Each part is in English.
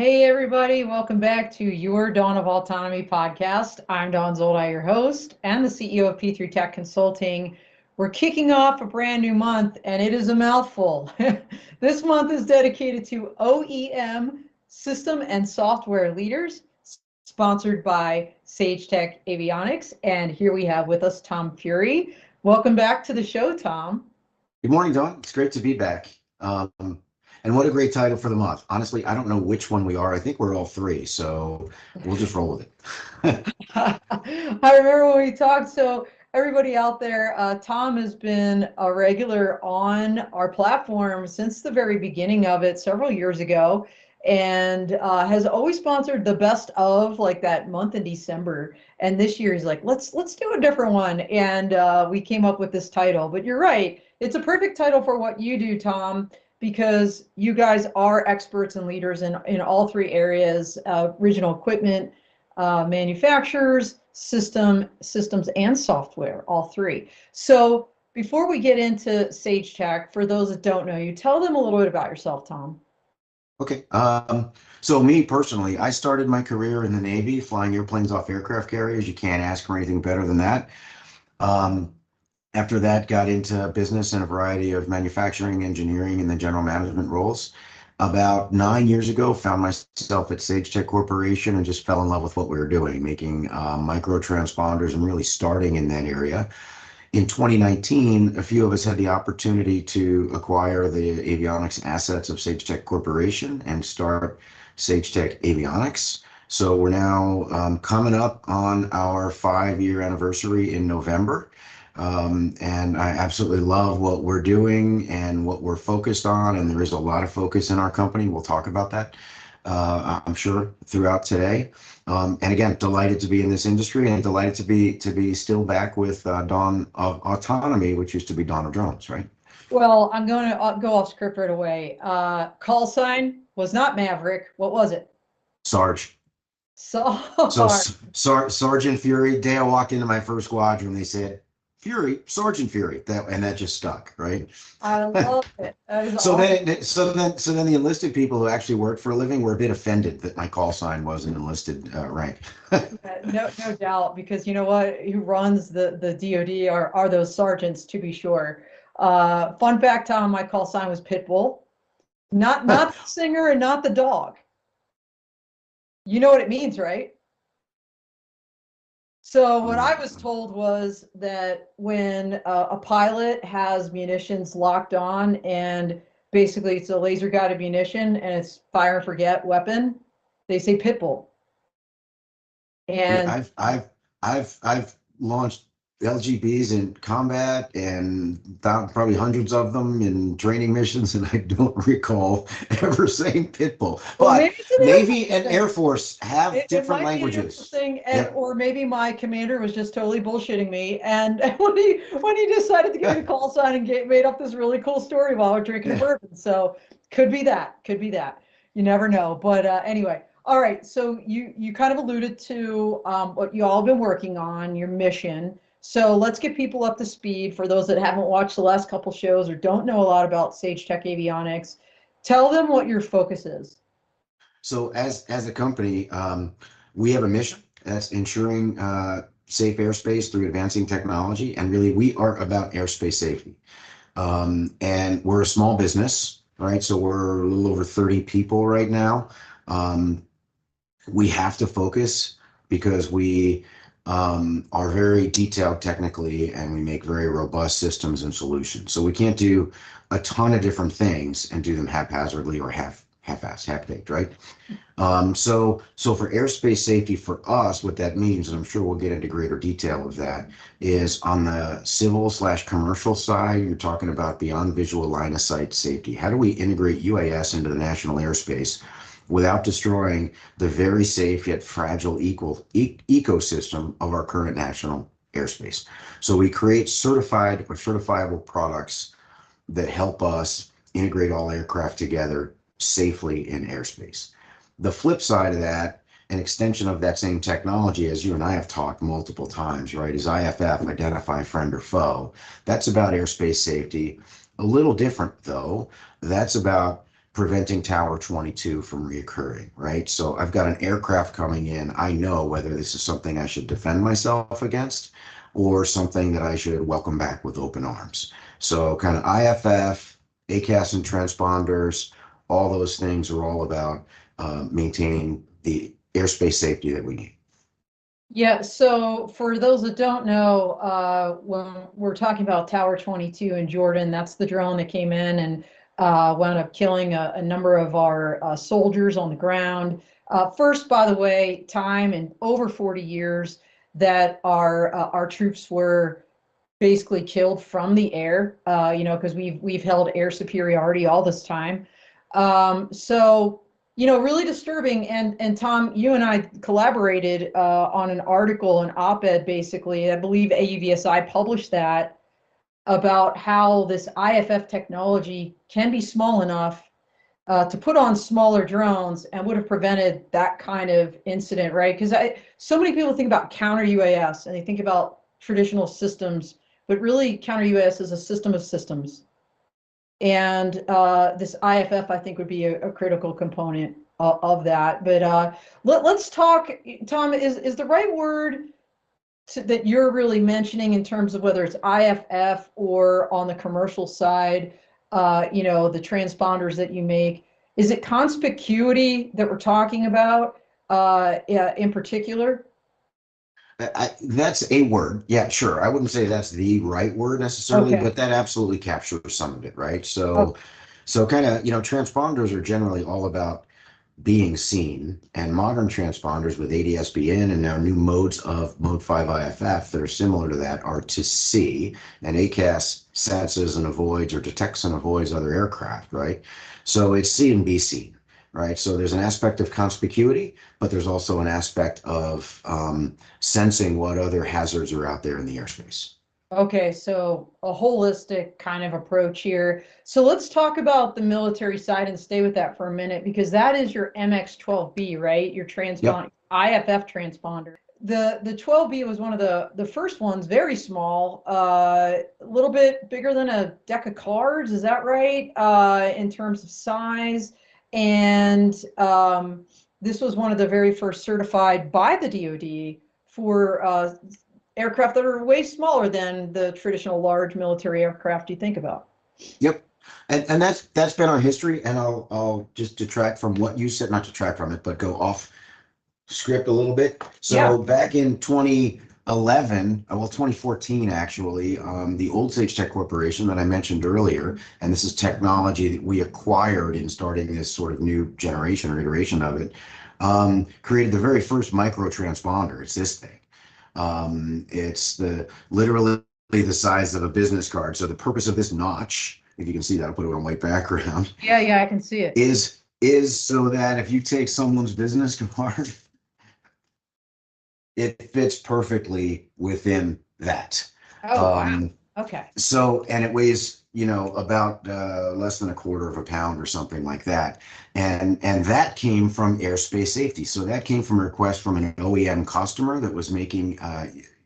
Hey everybody, welcome back to your Dawn of Autonomy podcast. I'm Dawn Zoldi, your host and the CEO of P3 Tech Consulting. We're kicking off a brand new month and it is a mouthful. This month is dedicated to OEM system and software leaders, sponsored by Sagetech Avionics. And here we have with us Tom Furey. Welcome back to the show, Tom. Good morning, Dawn. It's great to be back. And what a great title for the month. Honestly, I don't know which one we are. I think we're all three, so we'll just roll with it. I remember when we talked. So everybody out there, Tom has been a regular on our platform since the very beginning of it several years ago, and has always sponsored the best of like that month in December. And this year he's like, let's do a different one, and we came up with this title. But you're right, it's a perfect title for what you do, Tom, because you guys are experts and leaders in all three areas: original equipment, manufacturers, systems, and software, all three. So before we get into Sagetech, for those that don't know you, tell them a little bit about yourself, Tom. Okay. So me personally, I started my career in the Navy, flying airplanes off aircraft carriers. You can't ask for anything better than that. After that, got into business and a variety of manufacturing, engineering, and then general management roles. About 9 years ago, found myself at Sagetech Corporation and just fell in love with what we were doing, making micro transponders and really starting in that area. In 2019, a few of us had the opportunity to acquire the avionics assets of Sagetech Corporation and start Sagetech Avionics. So we're now coming up on our 5-year anniversary in November. And I absolutely love what we're doing and what we're focused on. And there is a lot of focus in our company. We'll talk about that, I'm sure, throughout today. And again, delighted to be in this industry and delighted to be still back with Dawn of Autonomy, which used to be Dawn of Drones, right? Well, I'm going to go off script right away. Call sign was not Maverick. What was it? Sarge. So Sergeant Furey. Day I walked into my first squadron, they said, Furey, Sergeant Furey, and that just stuck, right? I love it. That is So awesome. then the enlisted people who actually worked for a living were a bit offended that my call sign was an enlisted rank. No doubt, because you know what? Who runs the DoD are those sergeants, to be sure. Fun fact, Tom, my call sign was Pitbull, not the singer and not the dog. You know what it means, right? So what I was told was that when a pilot has munitions locked on, and basically it's a laser guided munition and it's fire and forget weapon, they say Pitbull. And Yeah, I've launched LGBs in combat and found probably hundreds of them in training missions, and I don't recall ever saying Pitbull. well, But maybe it's an Navy and thing. Air Force have It different might be an languages. interesting, and Yep. or maybe my commander was just totally bullshitting me, and when he decided to give me the call sign and made up this really cool story while we're drinking a Yeah. bourbon. So could be that, could be that. You never know. But anyway, all right. So you kind of alluded to what you all been working on, your mission. So let's get people up to speed for those that haven't watched the last couple shows or don't know a lot about Sagetech Avionics. Tell them what your focus is. So as a company, we have a mission that's ensuring safe airspace through advancing technology, and really we are about airspace safety. And we're a small business, right? So we're a little over 30 people right now. We have to focus because we are very detailed technically, and we make very robust systems and solutions. So we can't do a ton of different things and do them haphazardly or half-assed, half-baked, right? So for airspace safety for us, what that means, and I'm sure we'll get into greater detail of that, is on the civil/commercial side, you're talking about beyond visual line of sight safety. How do we integrate UAS into the national airspace without destroying the very safe yet fragile ecosystem of our current national airspace? So we create certified or certifiable products that help us integrate all aircraft together safely in airspace. The flip side of that, an extension of that same technology, as you and I have talked multiple times, right, is IFF, identify friend or foe. That's about airspace safety. A little different, though. That's about preventing Tower 22 from reoccurring, right? So I've got an aircraft coming in. I know whether this is something I should defend myself against or something that I should welcome back with open arms. So kind of IFF, ACAS and transponders, all those things are all about maintaining the airspace safety that we need. Yeah, so for those that don't know, when we're talking about Tower 22 in Jordan, that's the drone that came in and wound up killing a number of our soldiers on the ground. First, by the way, time in over 40 years that our troops were basically killed from the air, because we've held air superiority all this time. So really disturbing. And Tom, you and I collaborated on an article, an op-ed, basically. I believe AUVSI published that about how this IFF technology can be small enough to put on smaller drones and would have prevented that kind of incident, right? Because so many people think about counter UAS and they think about traditional systems, but really counter UAS is a system of systems. And this IFF, I think, would be a critical component of that. But let's talk, Tom, is the right word that you're really mentioning in terms of whether it's IFF or on the commercial side, the transponders that you make, is it conspicuity that we're talking about in particular? That's a word. Yeah, sure. I wouldn't say that's the right word necessarily, Okay. but that absolutely captures some of it, right? Oh, So kind of, transponders are generally all about being seen, and modern transponders with ADS-B in and now new modes of Mode 5 IFF that are similar to that are to see, and ACAS senses and avoids or detects and avoids other aircraft, right? So it's see and be seen, right? So there's an aspect of conspicuity, but there's also an aspect of sensing what other hazards are out there in the airspace. okay, so a holistic kind of approach here. So let's talk about the military side and stay with that for a minute, because that is your MX-12B, right? Your Yep. transponder, IFF transponder. The 12B was one of the first ones, very small, a little bit bigger than a deck of cards. Is that right? In terms of size. And this was one of the very first certified by the DoD for aircraft that are way smaller than the traditional large military aircraft you think about. Yep. And that's been our history. And I'll just detract from what you said, not detract from it, but go off script a little bit. Yeah. So back in 2011, well, 2014 actually, the old Sagetech Corporation that I mentioned earlier, and this is technology that we acquired in starting this sort of new generation or iteration of it, created the very first micro transponder. It's this thing. It's literally the size of a business card. So the purpose of this notch, if you can see that, I'll put it on white background, Yeah, I can see it. is so that if you take someone's business card, it fits perfectly within that. Oh, wow. Um, Okay. so, and it weighs, about less than a quarter of a pound or something like that. And that came from airspace safety. So that came from a request from an OEM customer that was making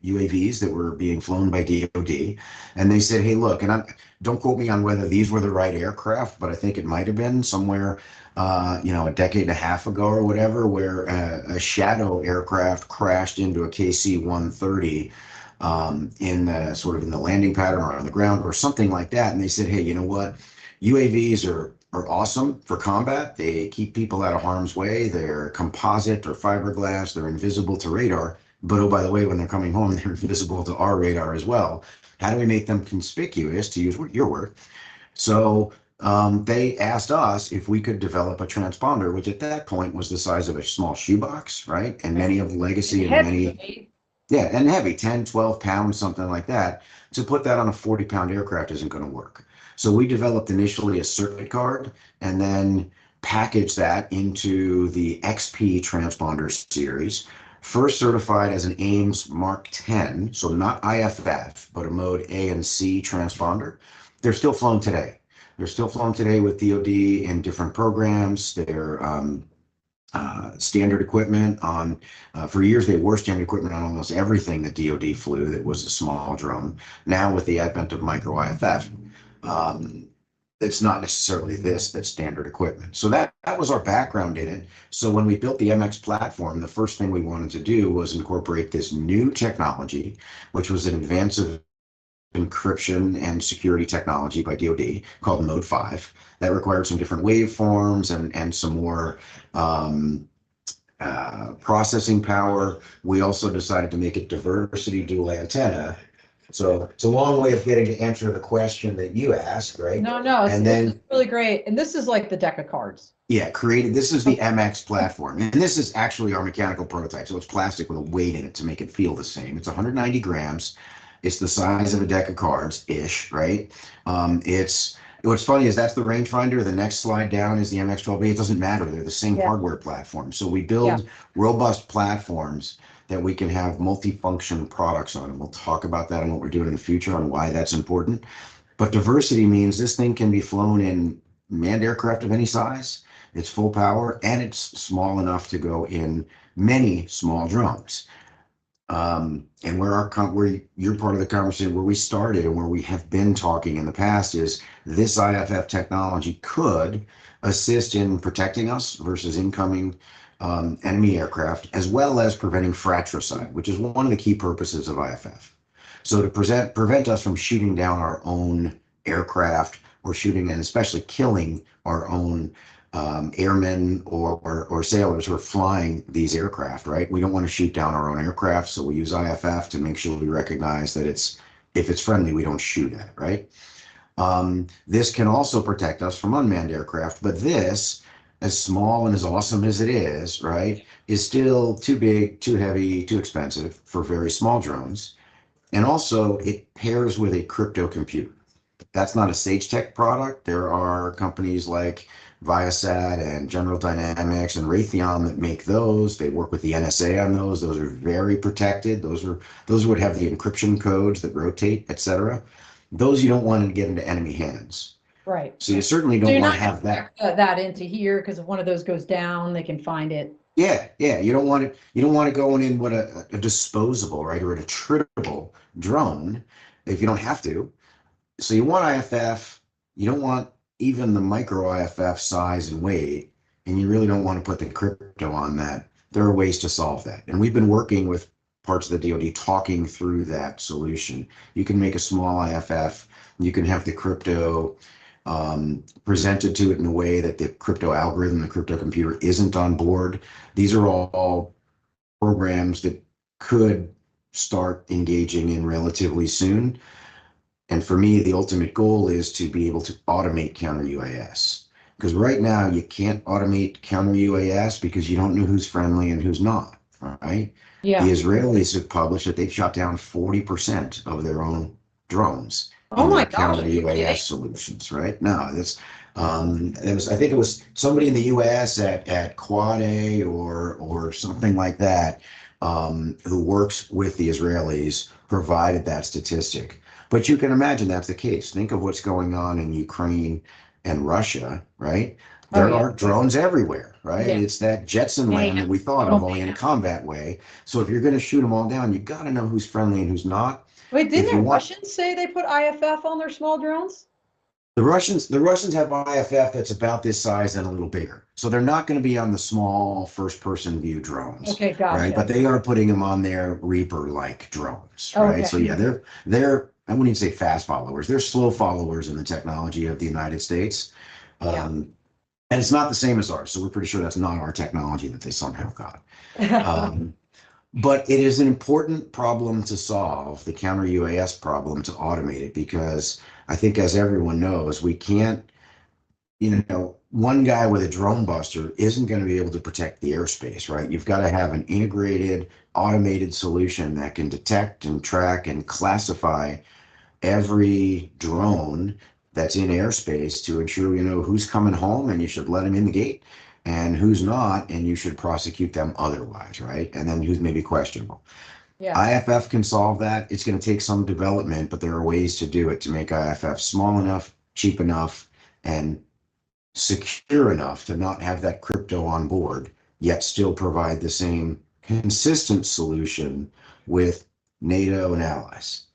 UAVs that were being flown by DoD. And they said, hey, look, and don't quote me on whether these were the right aircraft, but I think it might have been somewhere, a decade and a half ago or whatever, where a Shadow aircraft crashed into a KC-130 in the landing pattern or on the ground or something like that. And they said, hey, you know what? UAVs are awesome for combat. They keep people out of harm's way. They're composite or fiberglass. They're invisible to radar. But oh, by the way, when they're coming home, they're invisible to our radar as well. How do we make them conspicuous, to use your word? So they asked us if we could develop a transponder, which at that point was the size of a small shoebox, right? And many of the And legacy and heavy, many, right? yeah, and heavy, 10, 12 pounds, something like that. To put that on a 40-pound aircraft isn't going to work. So we developed initially a circuit card and then packaged that into the XP transponder series, first certified as an Ames Mark 10, so not IFF, but a mode A and C transponder. They're still flown today. They're still flown today with DoD in different programs. They're standard equipment on, for years they were standard equipment on almost everything that DoD flew that was a small drone. Now with the advent of micro IFF, um, it's not necessarily this that's standard equipment. So that was our background in it. So when we built the MX platform, the first thing we wanted to do was incorporate this new technology, which was an advance of encryption and security technology by DoD called Mode 5 that required some different waveforms and some more processing power. We also decided to make it diversity dual antenna. So it's a long way of getting to answer the question that you asked, right? No, And it's then, really great. And this is like the deck of cards. yeah, this is the MX platform. And this is actually our mechanical prototype. So it's plastic with a weight in it to make it feel the same. It's 190 grams. It's the size of a deck of cards-ish, right? What's funny is that's the rangefinder. The next slide down is the MX-12B. It doesn't matter. They're the same hardware platform. So we build robust platforms that we can have multifunction products on. And we'll talk about that and what we're doing in the future on why that's important. But diversity means this thing can be flown in manned aircraft of any size. It's full power and it's small enough to go in many small drones. And where you're part of the conversation, where we started and where we have been talking in the past is this IFF technology could assist in protecting us versus incoming enemy aircraft, as well as preventing fratricide, which is one of the key purposes of IFF. So to prevent us from shooting down our own aircraft or shooting and especially killing our own airmen or sailors who are flying these aircraft, right? We don't want to shoot down our own aircraft, so we use IFF to make sure we recognize that if it's friendly, we don't shoot at it, right? This can also protect us from unmanned aircraft, but this, as small and as awesome as it is, right, is still too big, too heavy, too expensive for very small drones. And also, it pairs with a crypto computer. That's not a Sagetech product. There are companies like Viasat and General Dynamics and Raytheon that make those. They work with the NSA on those. Those are very protected. Those would have the encryption codes that rotate, et cetera. Those you don't want to get into enemy hands. Right. So you certainly don't want to have that. That into here because if one of those goes down, they can find it. Yeah. You don't want it. You don't want to go in with a disposable, right, or an attritable drone if you don't have to. So you want IFF, you don't want even the micro IFF size and weight, and you really don't want to put the crypto on that. There are ways to solve that. And we've been working with parts of the DoD talking through that solution. You can make a small IFF, you can have the crypto presented to it in a way that the crypto algorithm, the crypto computer isn't on board. These are all programs that could start engaging in relatively soon. And for me, the ultimate goal is to be able to automate counter UAS. Because right now you can't automate counter UAS because you don't know who's friendly and who's not, right? Yeah. The Israelis have published that they've shot down 40% of their own drones in their counter UAS solutions, right? No, I think it was somebody in the US at Quad A or something like that, who works with the Israelis provided that statistic. But you can imagine that's the case. Think of what's going on in Ukraine and Russia, right? There are drones everywhere, right? Yeah. It's that Jetson land that we thought of, only in a combat way. So if you're going to shoot them all down, you got to know who's friendly and who's not. Wait, didn't the Russians say they put IFF on their small drones? The Russians have IFF that's about this size and a little bigger. So they're not going to be on the small first-person view drones. Okay, gotcha. Right? But they are putting them on their Reaper-like drones, right? Okay. So yeah, they're I wouldn't even say fast followers. They're slow followers in the technology of the United States. And it's not the same as ours. So we're pretty sure that's not our technology that they somehow got. But it is an important problem to solve, the counter UAS problem, to automate it, because I think, as everyone knows, we can't, one guy with a drone buster isn't going to be able to protect the airspace, right? You've got to have an integrated, automated solution that can detect and track and classify every drone that's in airspace to ensure you know who's coming home and you should let them in the gate, and who's not, and you should prosecute them otherwise, right? And then who's maybe questionable. Yeah. IFF can solve that. It's going to take some development, but there are ways to do it to make IFF small enough, cheap enough, and secure enough to not have that crypto on board, yet still provide the same consistent solution with NATO and allies.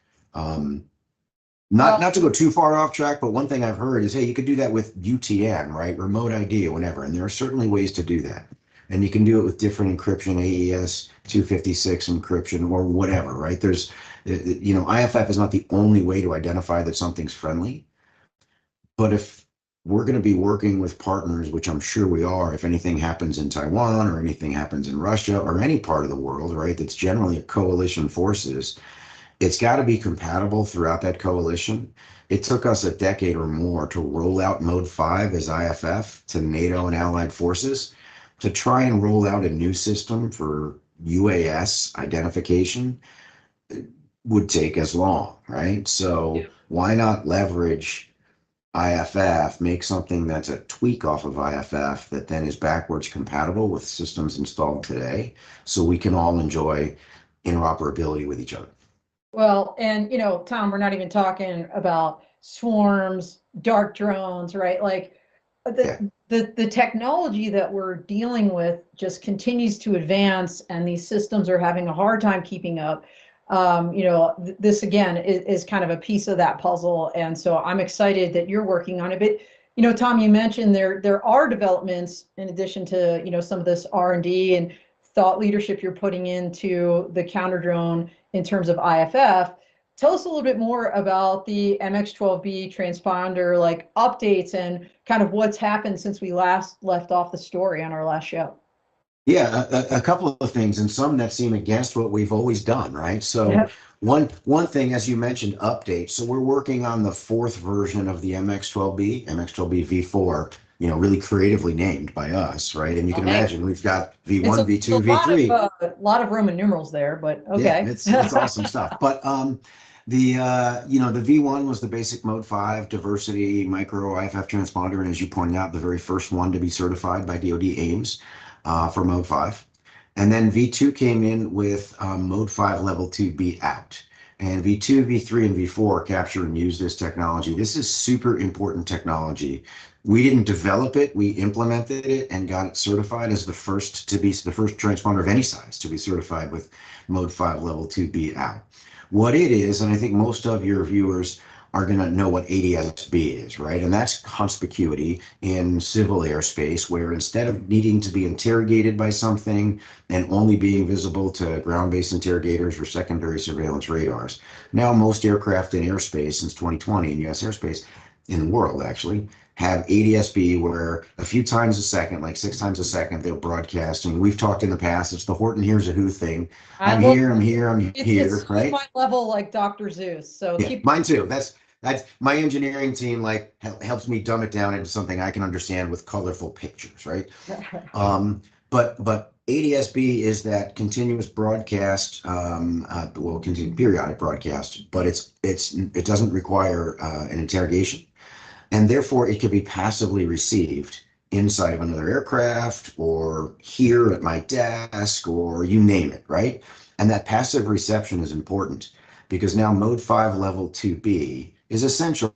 Not Well, not to go too far off track, but one thing I've heard is, hey, you could do that with UTN, right? Remote ID or whatever. And there are certainly ways to do that. And you can do it with different encryption, AES 256 encryption or whatever, right? IFF is not the only way to identify that something's friendly. But if we're going to be working with partners, which I'm sure we are, if anything happens in Taiwan or anything happens in Russia or any part of the world, right, that's generally a coalition forces, it's got to be compatible throughout that coalition. It took us a decade or more to roll out Mode 5 as IFF to NATO and allied forces. To try and roll out a new system for UAS identification would take as long, right? So why not leverage IFF, make something that's a tweak off of IFF that then is backwards compatible with systems installed today so we can all enjoy interoperability with each other. well, and Tom, we're not even talking about swarms, dark drones, right? Like Yeah. the technology that we're dealing with just continues to advance, and these systems are having a hard time keeping up. This again is kind of a piece of that puzzle, and so I'm excited that you're working on it. But Tom, you mentioned there are developments in addition to some of this R&D and thought leadership you're putting into the counter drone in terms of IFF. Tell us a little bit more about the MX12B transponder, like updates and kind of what's happened since we last left off the story on our last show. Yeah, a couple of things, and some that seem against what we've always done, right? So Yeah. one thing, as you mentioned, updates. So we're working on the fourth version of the MX12B, MX12B V4, really creatively named by us, right? And you can Okay. imagine we've got It's V1, a V2, V3. lot of Roman numerals there, but Yeah, okay. it's awesome stuff. But the V1 was the basic Mode 5 diversity micro IFF transponder, and as you pointed out, the very first one to be certified by DoD AIMS for Mode 5. And then V2 came in with Mode 5 Level 2B out. And V2, V3, and V4 capture and use this technology. This is super important technology. We didn't develop it, we implemented it and got it certified as the first transponder of any size to be certified with Mode 5 Level 2B out. What it is, and I think most of your viewers are going to know what ADS-B is, right? And that's conspicuity in civil airspace, where instead of needing to be interrogated by something and only being visible to ground-based interrogators or secondary surveillance radars, now most aircraft in airspace since 2020 in U.S. airspace, in the world actually, have ADS-B where a few times a second, like 6 times a second, they're broadcasting. We've talked in the past, it's the Horton Hears a Who thing. I'm Well, here, I'm here, I'm here, it's right? my level like Dr. Zeus. So Yeah, keep mine too. That's my engineering team like helps me dumb it down into something I can understand with colorful pictures, right? But ADS-B is that continuous broadcast, continue periodic broadcast, but it doesn't require an interrogation, and therefore it can be passively received inside of another aircraft or here at my desk or you name it, right? And that passive reception is important because now Mode 5 Level 2B is essentially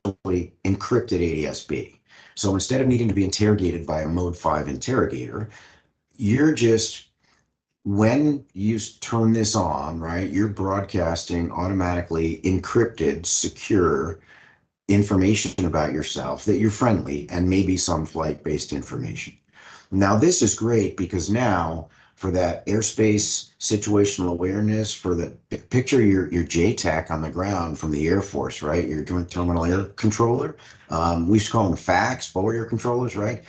encrypted ADS-B. So instead of needing to be interrogated by a Mode 5 interrogator, you're just, when you turn this on, right, you're broadcasting automatically encrypted, secure information about yourself that you're friendly and maybe some flight-based information. Now, this is great because now for that airspace situational awareness, for the picture your JTAC on the ground from the Air Force, right? Your Joint Terminal Air Controller. We used to call them FACs, forward air controllers, right?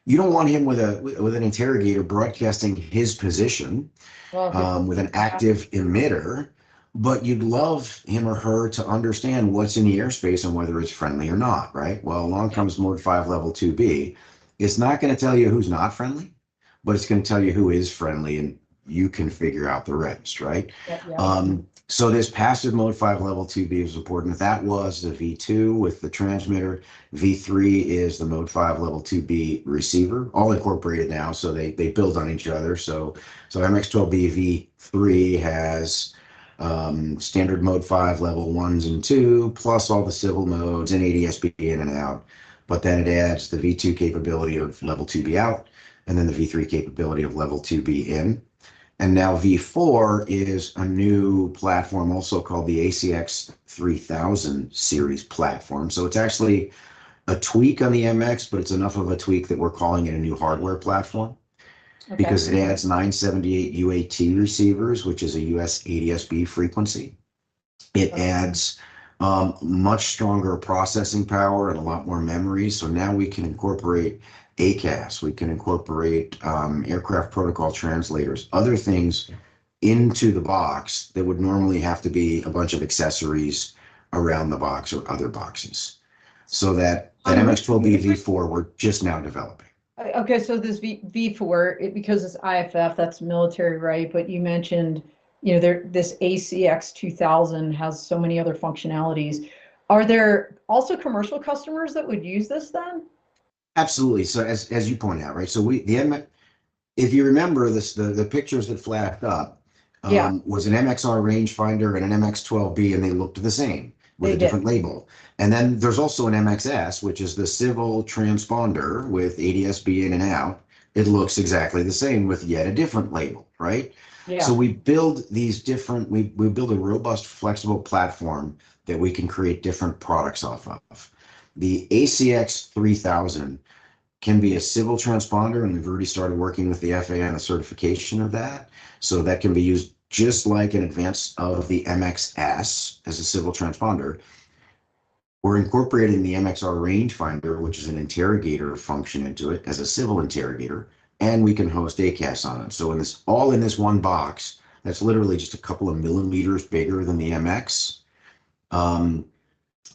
You don't want him with an interrogator broadcasting his position well, with an active emitter, but you'd love him or her to understand what's in the airspace and whether it's friendly or not, right? Well, along comes Mode 5 Level 2B. It's not going to tell you who's not friendly, but it's going to tell you who is friendly, and you can figure out the rest, right? yeah. So this passive Mode 5 Level 2B is important. That was the V2 with the transmitter. V3 is the Mode 5 Level 2B receiver, all incorporated now, so they build on each other. So MX12B V3 has standard Mode 5 Level 1s and 2, plus all the civil modes and ADS-B in and out. But then it adds the V2 capability of Level 2B out, and then the V3 capability of Level 2B in. And now V4 is a new platform also called the ACX 3000 series platform. So it's actually a tweak on the MX, but it's enough of a tweak that we're calling it a new hardware platform Okay. because it adds 978 UAT receivers, which is a US ADS-B frequency. It adds much stronger processing power and a lot more memory. So now we can incorporate ACAS, we can incorporate aircraft protocol translators, other things into the box that would normally have to be a bunch of accessories around the box or other boxes. So that MX-12B V4 we're just now developing. Okay, so this V4, because it's IFF, that's military, right? But you mentioned, this ACX 2000 has so many other functionalities. Are there also commercial customers that would use this then? Absolutely. So as you point out, right? So if you remember this, the pictures that flashed up Yeah, was an MXR rangefinder and an MX-12B, and they looked the same with they a did. different label. And then there's also an MXS, which is the civil transponder with ADS-B in and out. It looks exactly the same with yet a different label, right? So Yeah. we build these different, we build a robust, flexible platform that we can create different products off of. The ACX 3000 can be a civil transponder, and we've already started working with the FAA on the certification of that. So that can be used just like an advance of the MXS as a civil transponder. We're incorporating the MXR rangefinder, which is an interrogator function into it as a civil interrogator, and we can host ACAS on it. So all in this one box, that's literally just a couple of millimeters bigger than the MX. Um,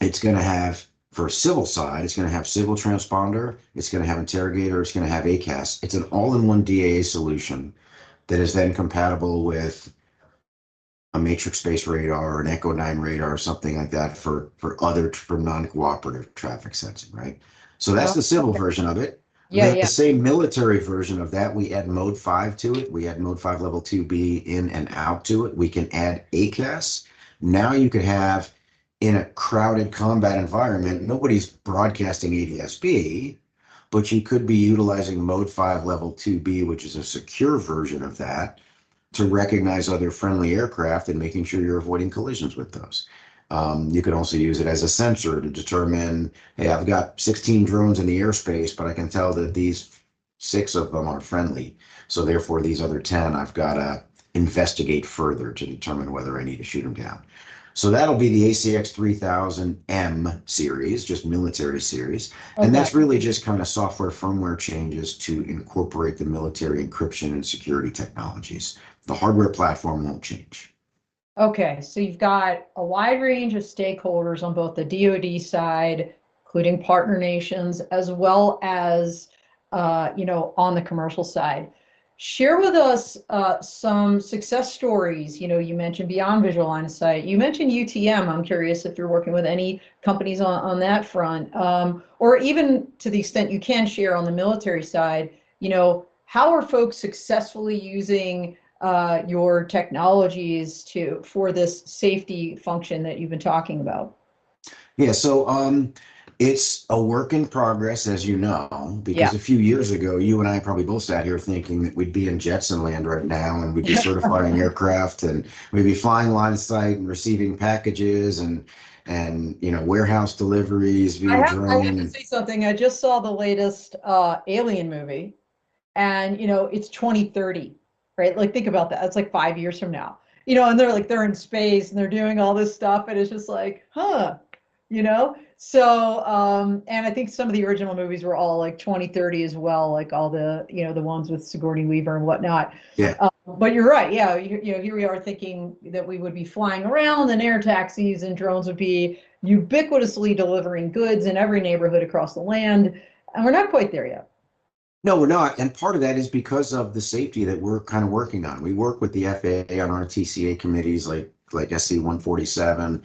it's going to have, for civil side, it's going to have civil transponder, it's going to have interrogator, it's going to have ACAS. It's an all-in-one DAA solution that is then compatible with a matrix-based radar or an Echo 9 radar or something like that for non-cooperative traffic sensing, right? So that's Oh, the civil okay. version of it. Yeah, The yeah. same military version of that, we add mode 5 to it. We add mode 5 level 2B in and out to it. We can add ACAS. Now you could have, in a crowded combat environment, nobody's broadcasting ADS-B, but you could be utilizing mode 5 level 2B, which is a secure version of that, to recognize other friendly aircraft and making sure you're avoiding collisions with those. You can also use it as a sensor to determine, hey, I've got 16 drones in the airspace, but I can tell that these 6 of them are friendly. So therefore, these other 10, I've got to investigate further to determine whether I need to shoot them down. So that'll be the ACX 3000M series, just military series. And Okay. that's really just kind of software firmware changes to incorporate the military encryption and security technologies. The hardware platform won't change. Okay, so you've got a wide range of stakeholders on both the DoD side, including partner nations, as well as on the commercial side. Share with us some success stories. You mentioned beyond visual line of sight. You mentioned UTM. I'm curious if you're working with any companies on that front, or even to the extent you can share on the military side. How are folks successfully using your technologies for this safety function that you've been talking about? Yeah, so it's a work in progress, as you know, Yeah. because a few years ago, you and I probably both sat here thinking that we'd be in Jetson land right now and we'd be certifying aircraft and we'd be flying line of sight and receiving packages and warehouse deliveries via I have to drone. say something. I just saw the latest Alien movie, and it's 2030, right? Like, think about that. It's like 5 years from now. And they're in space and they're doing all this stuff, and it's just like, huh, So, and I think some of the original movies were all like 2030 as well, like all the ones with Sigourney Weaver and whatnot. Yeah. But you're right. Yeah, here we are thinking that we would be flying around and air taxis and drones would be ubiquitously delivering goods in every neighborhood across the land. And we're not quite there yet. No, we're not. And part of that is because of the safety that we're kind of working on. We work with the FAA on our TCA committees like SC 147,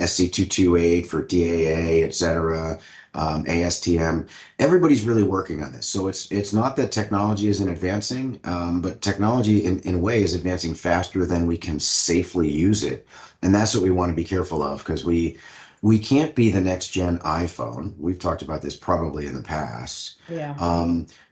SC 228 for DAA, et cetera, ASTM. Everybody's really working on this. So it's not that technology isn't advancing, but technology in a way is advancing faster than we can safely use it. And that's what we want to be careful of because we we can't be the next gen iPhone. We've talked about this probably in the past. Yeah.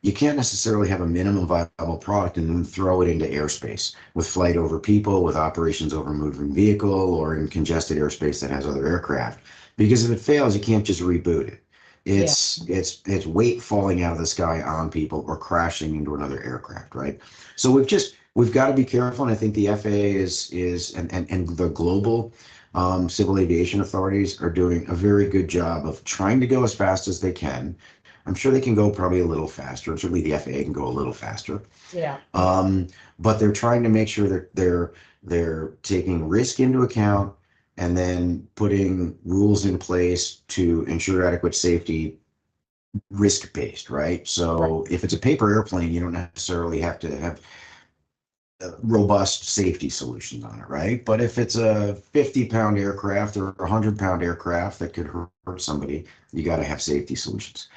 You can't necessarily have a minimum viable product and then throw it into airspace with flight over people, with operations over moving vehicle, or in congested airspace that has other aircraft. Because if it fails, you can't just reboot it. Yeah. It's weight falling out of the sky on people or crashing into another aircraft, right? So we've got to be careful, and I think the FAA and the global civil aviation authorities are doing a very good job of trying to go as fast as they can. I'm sure they can go probably a little faster, and certainly the FAA can go a little faster. Yeah. But they're trying to make sure that they're taking risk into account and then putting rules in place to ensure adequate safety, risk-based, right? So if it's a paper airplane, you don't necessarily have to have robust safety solutions on it, right? But if it's a 50-pound aircraft or a 100-pound aircraft that could hurt somebody, you got to have safety solutions.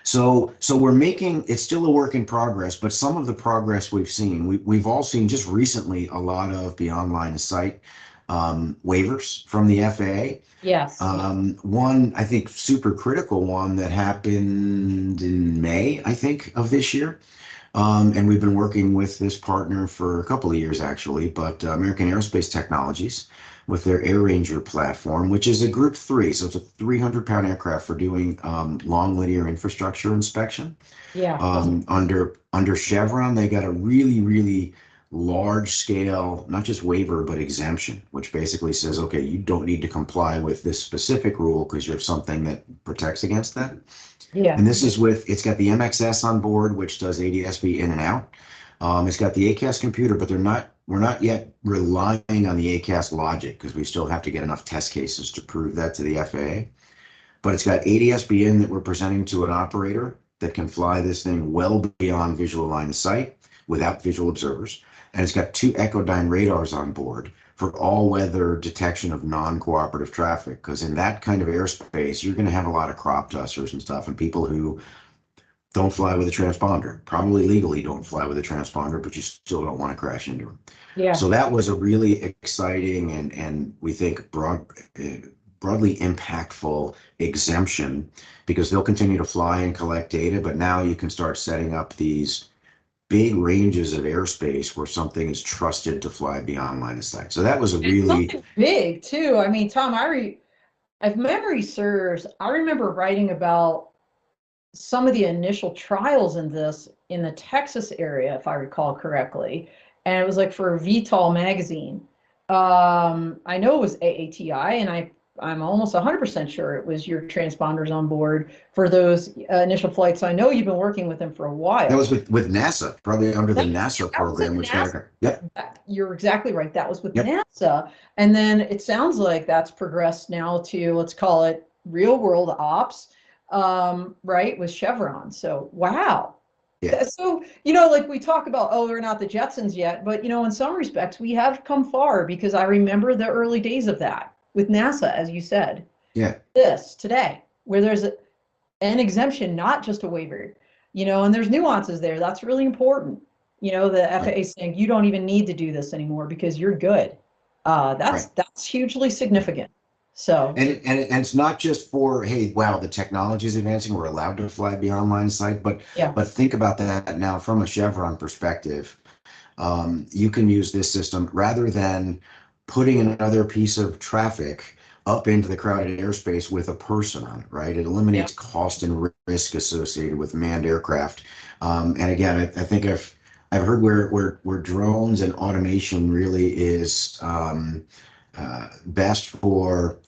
So we're making, it's still a work in progress, but some of the progress we've seen, we've all seen just recently a lot of beyond line of sight waivers from the FAA. Yes. One, I think, super critical one that happened in May, I think, of this year. And we've been working with this partner for a couple of years, actually, but American Aerospace Technologies with their Air Ranger platform, which is a Group 3. So it's a 300-pound aircraft for doing long linear infrastructure inspection. Yeah. Under Chevron, they got a really, really large scale, not just waiver, but exemption, which basically says, okay, you don't need to comply with this specific rule because you have something that protects against that. Yeah. And this is it's got the MXS on board, which does ADS-B in and out. It's got the ACAS computer, but we're not yet relying on the ACAS logic because we still have to get enough test cases to prove that to the FAA. But it's got ADS-B in that we're presenting to an operator that can fly this thing well beyond visual line of sight without visual observers. And it's got 2 Echodyne radars on board for all-weather detection of non-cooperative traffic, because in that kind of airspace, you're going to have a lot of crop dusters and stuff, and people who don't fly with a transponder, probably legally don't fly with a transponder, but you still don't want to crash into them. Yeah. So that was a really exciting and we think broadly impactful exemption, because they'll continue to fly and collect data, but now you can start setting up these big ranges of airspace where something is trusted to fly beyond line of sight. So that was a really something big too. I mean, Tom, if memory serves, I remember writing about some of the initial trials in this in the Texas area, if I recall correctly. And it was like for VTOL magazine. I know it was AATI, and I'm almost 100% sure it was your transponders on board for those initial flights. I know you've been working with them for a while. That was with NASA, probably under the NASA program, which yep. You're exactly right. That was with NASA. And then it sounds like that's progressed now to, let's call it real world ops, right, with Chevron. So, wow. Yeah. So, like we talk about, oh, we're not the Jetsons yet, but, in some respects, we have come far, because I remember the early days of that with NASA, as you said. Yeah. This today, where there's an exemption, not just a waiver, and there's nuances there. That's really important. The FAA saying you don't even need to do this anymore because you're good. That's hugely significant. So and it's not just for, hey, wow, the technology is advancing, we're allowed to fly beyond line of sight, but think about that now from a Chevron perspective. You can use this system rather than putting another piece of traffic up into the crowded airspace with a person on it, right? It eliminates cost and risk associated with manned aircraft. And again, I think I've heard where drones and automation really is best for,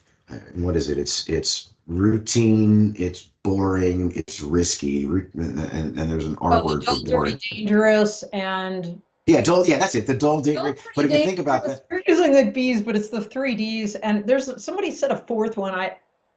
what is it? It's routine, it's boring, it's risky, and there's an R word for boring. Dangerous and that's it. The dull, but if you think about that, we're using the B's, but it's the 3Ds. And there's somebody said a fourth one.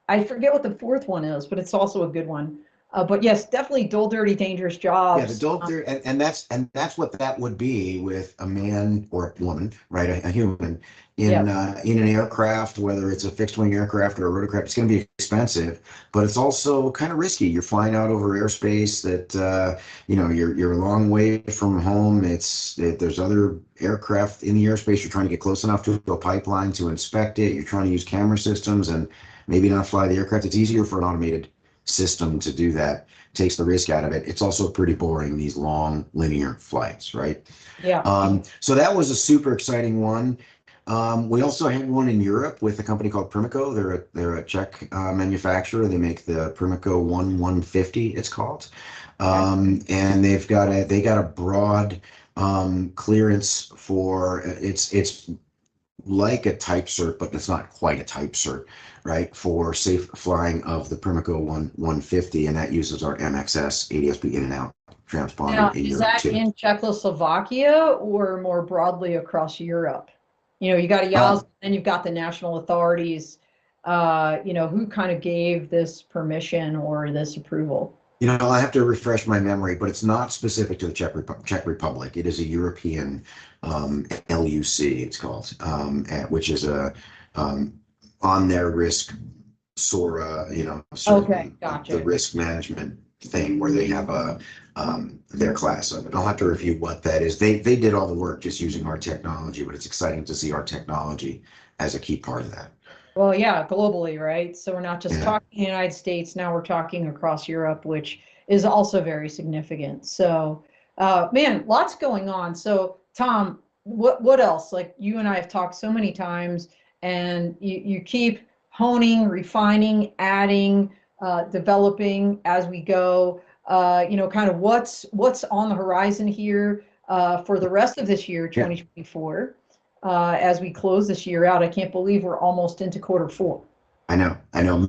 I forget what the fourth one is, but it's also a good one. But yes, definitely dull, dirty, dangerous Yeah, the jobs. dull theory, and that's what that would be with a man or a woman, right? A human Yeah. in an aircraft, whether it's a fixed wing aircraft or a rotorcraft, it's going to be expensive, but it's also kind of risky. You're flying out over airspace that you're a long way from home. There's other aircraft in the airspace. You're trying to get close enough to a pipeline to inspect it. You're trying to use camera systems and maybe not fly the aircraft. It's easier for an automated system to do that, takes the risk out of it. It's also pretty boring, these long linear flights, right? Yeah. So that was a super exciting one. We also had one in Europe with a company called Primico. They're a Czech manufacturer. They make the Primico 150, it's called. Okay. And they got a broad clearance for it's like a type cert, but it's not quite a type cert, right? For safe flying of the Primico 150, and that uses our MXS ADS-B in and out transponder Now, in is Europe that too. in Czechoslovakia or more broadly across Europe? You got Um, EASA, and you've got the national authorities, who kind of gave this permission or this approval? I have to refresh my memory, but it's not specific to the Czech Republic. It is a European LUC, it's called, which is a on their risk SORA, Okay, certain the gotcha. risk management thing where they have their class of it. I'll have to review what that is. They did all the work just using our technology, but it's exciting to see our technology as a key part of that. Well, yeah, globally, right? So we're not just Yeah. talking the United States, now we're talking across Europe, which is also very significant. So, man, lots going on. So, Tom, what else? Like you and I have talked so many times, and you keep honing, refining, adding, developing as we go. Kind of what's on the horizon here for the rest of this year, Yeah. 2024, as we close this year out. I can't believe we're almost into quarter four. I know,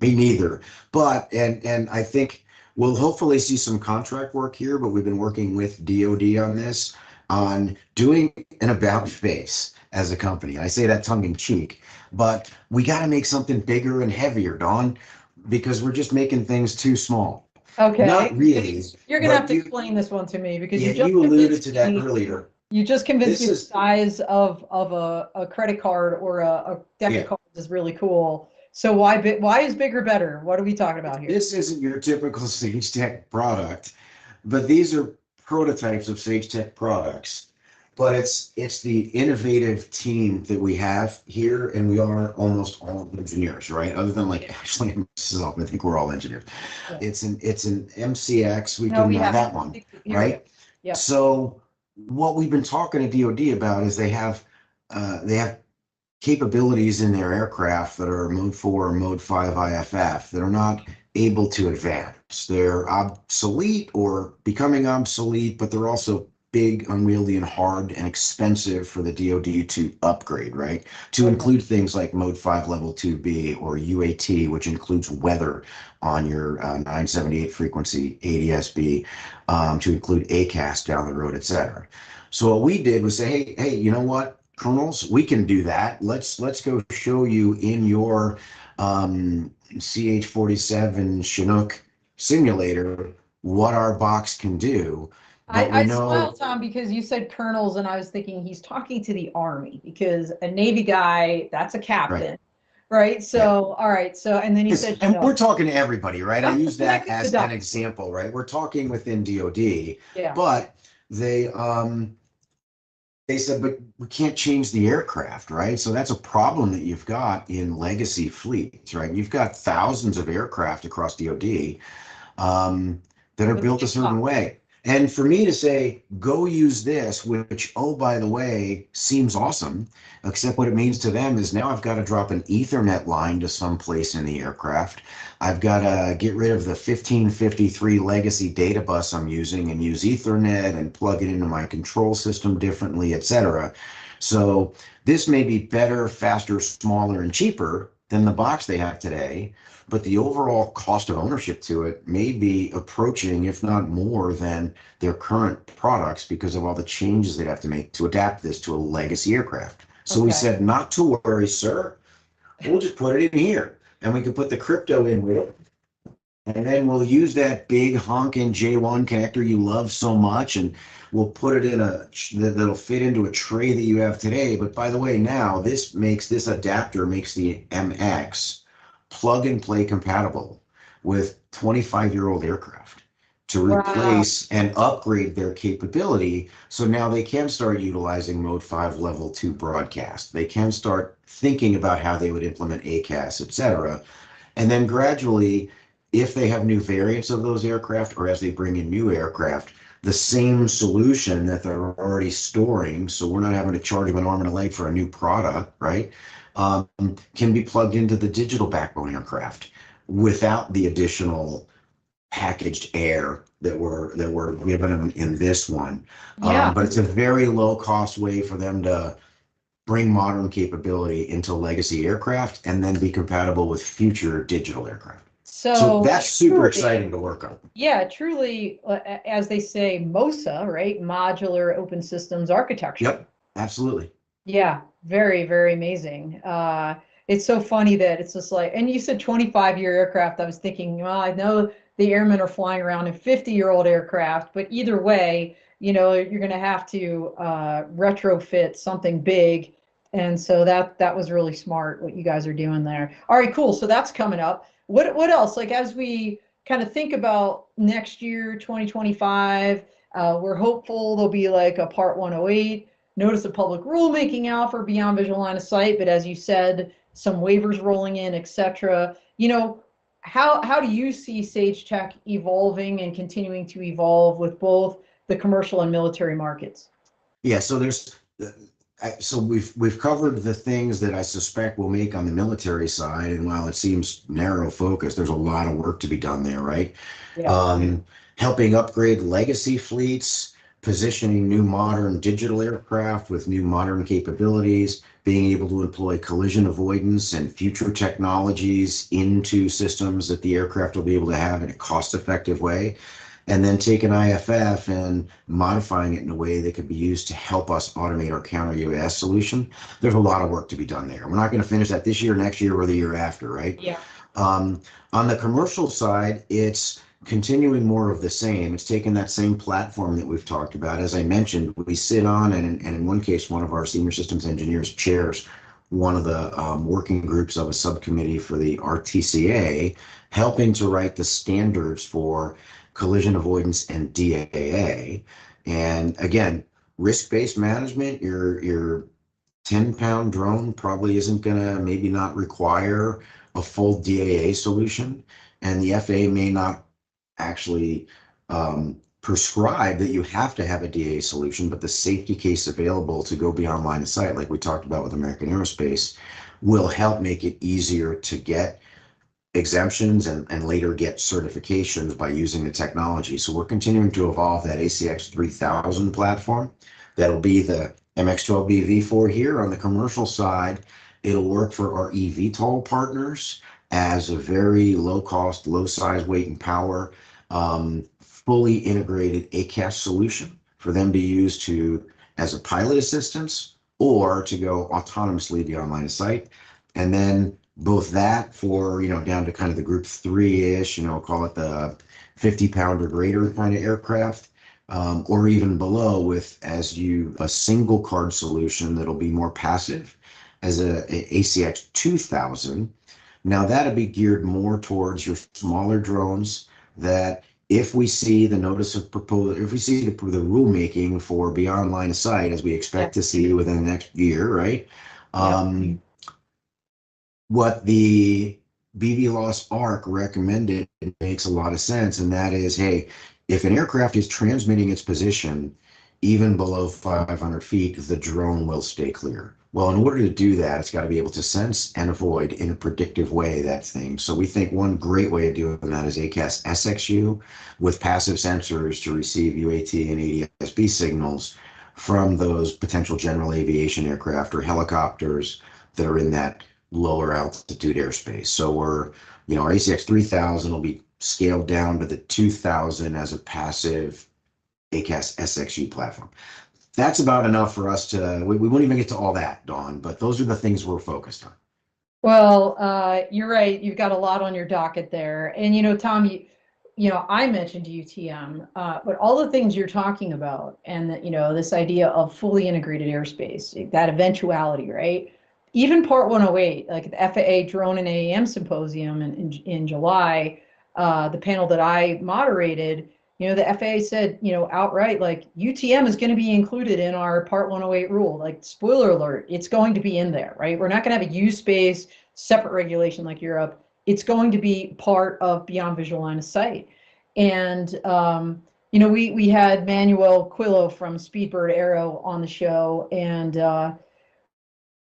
me neither. But and I think we'll hopefully see some contract work here, but we've been working with DoD on this, on doing an about face as a company. I say that tongue in cheek, but we got to make something bigger and heavier, Don, because we're just making things too small. Okay, Not really, you're gonna have but to explain this one to me because yeah, you alluded to that earlier. you just convinced This me the is, size of a credit card or a deck of yeah, cards is really cool. So why is bigger better? What are we talking about here? this isn't your typical Sagetech product, but these are prototypes of Sagetech products. But it's the innovative team that we have here, and we are almost all engineers, right? Other than like Ashley and myself, I think we're all engineers. Yeah. It's an MCX. We No, can we have that one, here we go. right? Yeah. So what we've been talking to DoD about is they have capabilities in their aircraft that are Mode 4 or Mode 5 IFF that are not able to advance. They're obsolete or becoming obsolete, but they're also big, unwieldy, and hard and expensive for the DoD to upgrade, right? To Okay. include things like Mode 5 Level 2B or UAT, which includes weather on your 978 frequency ADS-B, to include ACAS down the road, et cetera. So what we did was say, hey, you know what? Kernels, we can do that. Let's go show you in your CH-47 Chinook simulator what our box can do. But we I smiled, know, Tom, because you said colonels, and I was thinking he's talking to the Army because a Navy guy, that's a right? captain, right? Yeah. So, all right. So, and then you said And we're Chinook. talking to everybody, right? I I'm use that connecting the as an dots. example, right? We're talking within DoD, Yeah. but they they said, but we can't change the aircraft, right? So that's a problem that you've got in legacy fleets, right? You've got thousands of aircraft across DoD that are With the built a big certain box. way. And for me to say, go use this, which, oh, by the way, seems awesome, except what it means to them is now I've got to drop an Ethernet line to some place in the aircraft. I've got to get rid of the 1553 legacy data bus I'm using and use Ethernet and plug it into my control system differently, et cetera. So this may be better, faster, smaller, and cheaper than the box they have today, but the overall cost of ownership to it may be approaching, if not more than their current products because of all the changes they'd have to make to adapt this to a legacy aircraft. So we Okay. said, not to worry, sir. We'll just put it in here and we can put the crypto in with it. And then we'll use that big honking J1 connector you love so much, and we'll put it in that'll fit into a tray that you have today. But by the way, now this adapter makes the MX plug and play compatible with 25-year-old aircraft to Wow. replace and upgrade their capability. So now they can start utilizing Mode 5 Level 2 broadcast. They can start thinking about how they would implement ACAS, et cetera. And then gradually, if they have new variants of those aircraft or as they bring in new aircraft, the same solution that they're already storing, so we're not having to charge them an arm and a leg for a new product, right? Um, can be plugged into the digital backbone aircraft without the additional packaged air that we're given them in this one. Yeah. But it's a very low cost way for them to bring modern capability into legacy aircraft and then be compatible with future digital aircraft. So So that's super truly, exciting to work on. yeah, truly, as they say, MOSA, right? Modular Open Systems Architecture. Yep, absolutely. Yeah, very, very amazing. It's so funny that it's just like, and you said 25-year aircraft. I was thinking, well, I know the airmen are flying around in 50-year-old aircraft, but either way, you're going to have to retrofit something big. And so that was really smart what you guys are doing there. All right, cool. So that's coming up. What else? Like as we kind of think about next year, 2025, we're hopeful there'll be like a Part 108 notice of public rulemaking out for beyond visual line of sight, but as you said, some waivers rolling in, et cetera. How do you see Sagetech evolving and continuing to evolve with both the commercial and military markets? Yeah, so we've covered the things that I suspect we'll make on the military side, and while it seems narrow focus, there's a lot of work to be done there, right? Yeah. Um, helping upgrade legacy fleets, positioning new modern digital aircraft with new modern capabilities, being able to employ collision avoidance and future technologies into systems that the aircraft will be able to have in a cost-effective way, and then taking IFF and modifying it in a way that could be used to help us automate our counter UAS solution. There's a lot of work to be done there. We're not going to finish that this year, next year, or the year after, right? Yeah. On the commercial side, it's continuing more of the same. It's taking that same platform that we've talked about. As I mentioned, we sit on, and in one case, one of our senior systems engineers chairs one of the working groups of a subcommittee for the RTCA, helping to write the standards for collision avoidance and DAA. And again, risk-based management, your 10-pound drone probably isn't going to maybe not require a full DAA solution. And the FAA may not actually prescribe that you have to have a DAA solution, but the safety case available to go beyond line of sight, like we talked about with American Aerospace, will help make it easier to get exemptions and later get certifications by using the technology. So we're continuing to evolve that ACX 3000 platform. That'll be the MX-12B V4 here on the commercial side. It'll work for our eVTOL partners as a very low cost, low size, weight, and power, fully integrated ACAS solution for them to use as a pilot assistance or to go autonomously beyond line of sight. And then both that for, down to kind of the group 3-ish, call it the 50-pound or greater kind of aircraft, or even below with a single card solution that'll be more passive as a ACX 2000. Now that'll be geared more towards your smaller drones that if we see the notice of proposal, if we see the rulemaking for beyond line of sight, as we expect to see within the next year, right? Yep. What the BVLOS ARC recommended makes a lot of sense, and that is, hey, if an aircraft is transmitting its position even below 500 feet, the drone will stay clear. Well, in order to do that, it's got to be able to sense and avoid in a predictive way that thing. So we think one great way of doing that is ACAS SXU with passive sensors to receive UAT and ADS-B signals from those potential general aviation aircraft or helicopters that are in that lower altitude airspace. So our ACX 3000 will be scaled down to the 2000 as a passive ACAS SXU platform. That's about enough for us we won't even get to all that, Dawn, but those are the things we're focused on. Well, you're right. You've got a lot on your docket there. And, Tom, I mentioned UTM, but all the things you're talking about and that, this idea of fully integrated airspace, that eventuality, right? Even Part 108, like the FAA Drone and AAM Symposium in July, the panel that I moderated, the FAA said, outright, like UTM is going to be included in our Part 108 rule. Like, spoiler alert, it's going to be in there, right? We're not going to have a U space separate regulation like Europe. It's going to be part of beyond visual line of sight. And, we had Manuel Quillo from Speedbird Aero on the show, and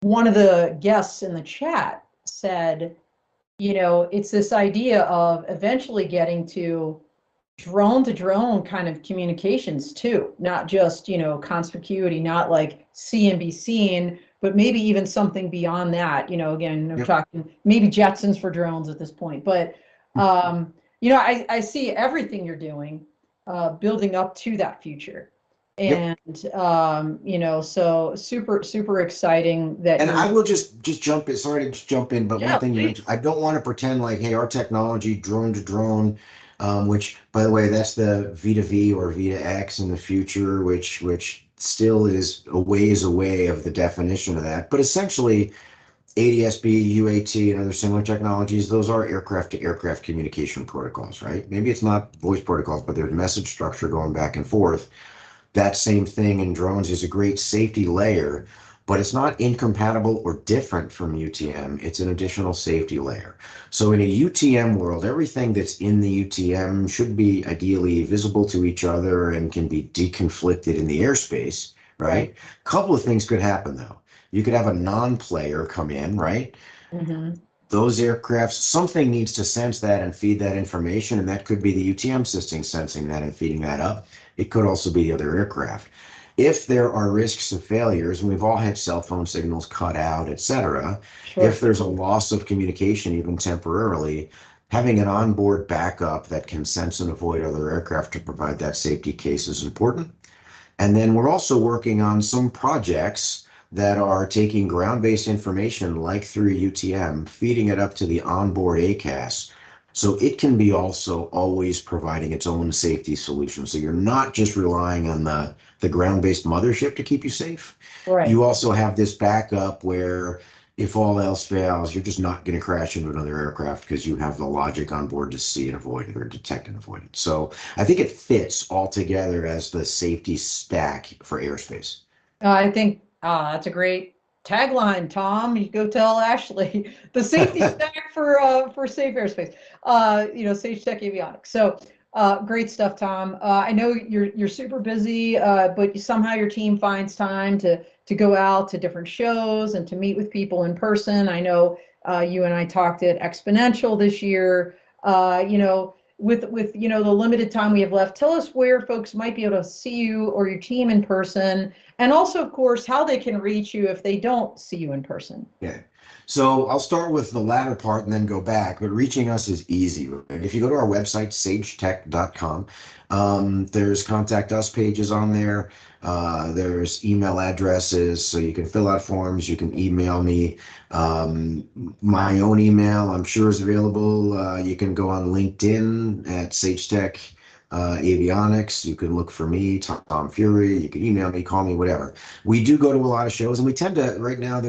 one of the guests in the chat said, it's this idea of eventually getting to drone kind of communications too, not just, conspicuity, not like see and be seen, but maybe even something beyond that. Again, I'm talking maybe Jetsons for drones at this point, but I see everything you're doing building up to that future. And so super exciting that. And I will just jump in. Sorry to just jump in, but one thing you please. mentioned, I don't want to pretend like, hey, our technology, drone to drone, which by the way, that's the V2V or V2X in the future, which still is a ways away of the definition of that. But essentially, ADS-B, UAT, and other similar technologies, those are aircraft to aircraft communication protocols, right? Maybe it's not voice protocols, but there's message structure going back and forth. That same thing in drones is a great safety layer, but it's not incompatible or different from UTM. It's an additional safety layer. So in a UTM world, everything that's in the UTM should be ideally visible to each other and can be deconflicted in the airspace, right? A couple of things could happen though. You could have a non-player come in, right? Mm-hmm. Those aircrafts, something needs to sense that and feed that information, and that could be the UTM system sensing that and feeding that up. It could also be the other aircraft. If there are risks of failures, and we've all had cell phone signals cut out, etc., if there's a loss of communication, even temporarily, having an onboard backup that can sense and avoid other aircraft to provide that safety case is important. And then we're also working on some projects that are taking ground-based information like through UTM, feeding it up to the onboard ACAS. So it can be also always providing its own safety solution. So you're not just relying on the ground-based mothership to keep you safe. Right. You also have this backup where if all else fails, you're just not going to crash into another aircraft because you have the logic on board to see and avoid it or detect and avoid it. So I think it fits all together as the safety stack for airspace. I think that's a great tagline, Tom. You go tell Ashley the safety stack for safe airspace. Sagetech Avionics. So great stuff, Tom. I know you're super busy, but somehow your team finds time to go out to different shows and to meet with people in person. I know you and I talked at Exponential this year. With the limited time we have left, tell us where folks might be able to see you or your team in person, and also, of course, how they can reach you if they don't see you in person. Yeah. So I'll start with the latter part and then go back, but reaching us is easy. If you go to our website, sagetech.com, there's contact us pages on there. There's email addresses, so you can fill out forms. You can email me. My own email, I'm sure, is available. You can go on LinkedIn at Sagetech Avionics. You can look for me, Tom Furey. You can email me, call me, whatever. We do go to a lot of shows, and we tend to, right now,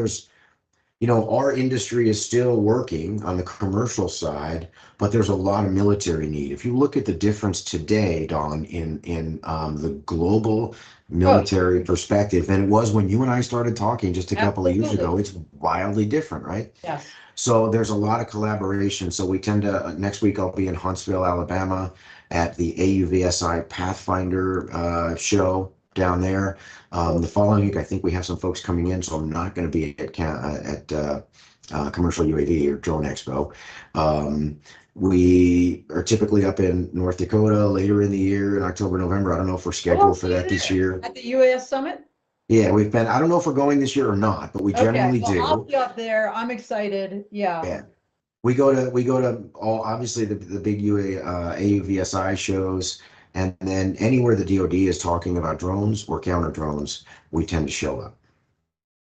our industry is still working on the commercial side, but there's a lot of military need. If you look at the difference today, Don, in the global military perspective than it was when you and I started talking just a couple of years ago, it's wildly different, right? Yes. So there's a lot of collaboration. So we tend to, next week I'll be in Huntsville, Alabama at the AUVSI Pathfinder show down there. The following week, I think we have some folks coming in, so I'm not going to be at Commercial UAV or Drone Expo. We are typically up in North Dakota later in the year in October, November. I don't know if we're scheduled for that this year. At the UAS Summit? Yeah, we've been, I don't know if we're going this year or not, but we generally do. I'll be up there. I'm excited. Yeah. We go to all, obviously the big AUVSI shows, and then anywhere the DoD is talking about drones or counter drones, we tend to show up.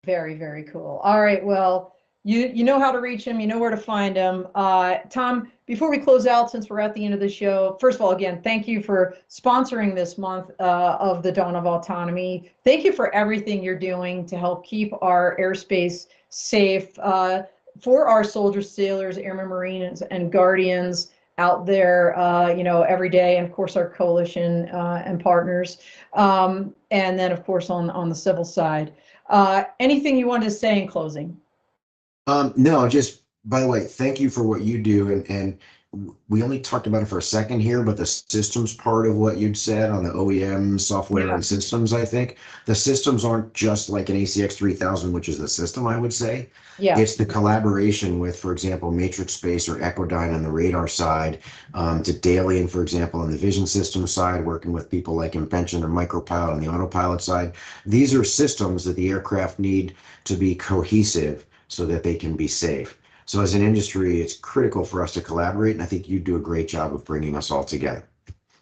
Very, very cool. All right. Well, You know how to reach him, you know where to find him. Tom, before we close out, since we're at the end of the show, first of all, again, thank you for sponsoring this month of the Dawn of Autonomy. Thank you for everything you're doing to help keep our airspace safe for our soldiers, sailors, airmen, marines, and guardians out there, every day, and of course our coalition and partners, and then of course on the civil side. Anything you wanted to say in closing? No, just by the way, thank you for what you do. And we only talked about it for a second here, but the systems part of what you'd said on the OEM software Yeah. and systems, I think the systems aren't just like an ACX 3000, which is the system, I would say. Yeah. It's the collaboration with, for example, Matrix Space or Echodyne on the radar side, to Dalian, for example, on the vision system side, working with people like Invention and Micropilot on the autopilot side. These are systems that the aircraft need to be cohesive so that they can be safe. So as an industry, it's critical for us to collaborate, and I think you do a great job of bringing us all together.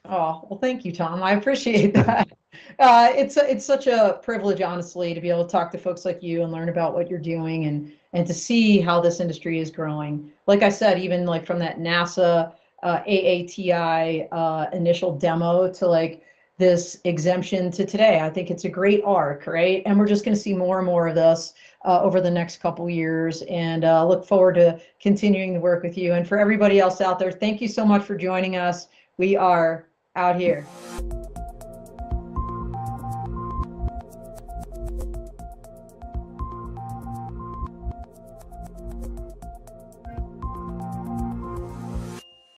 Oh, well, thank you, Tom. I appreciate that. It's such a privilege, honestly, to be able to talk to folks like you and learn about what you're doing and to see how this industry is growing. Like I said, even like from that NASA AATI initial demo to like this exemption to today, I think it's a great arc, right? And we're just going to see more and more of this over the next couple years, and look forward to continuing to work with you. And for everybody else out there, thank you so much for joining us. We are out here.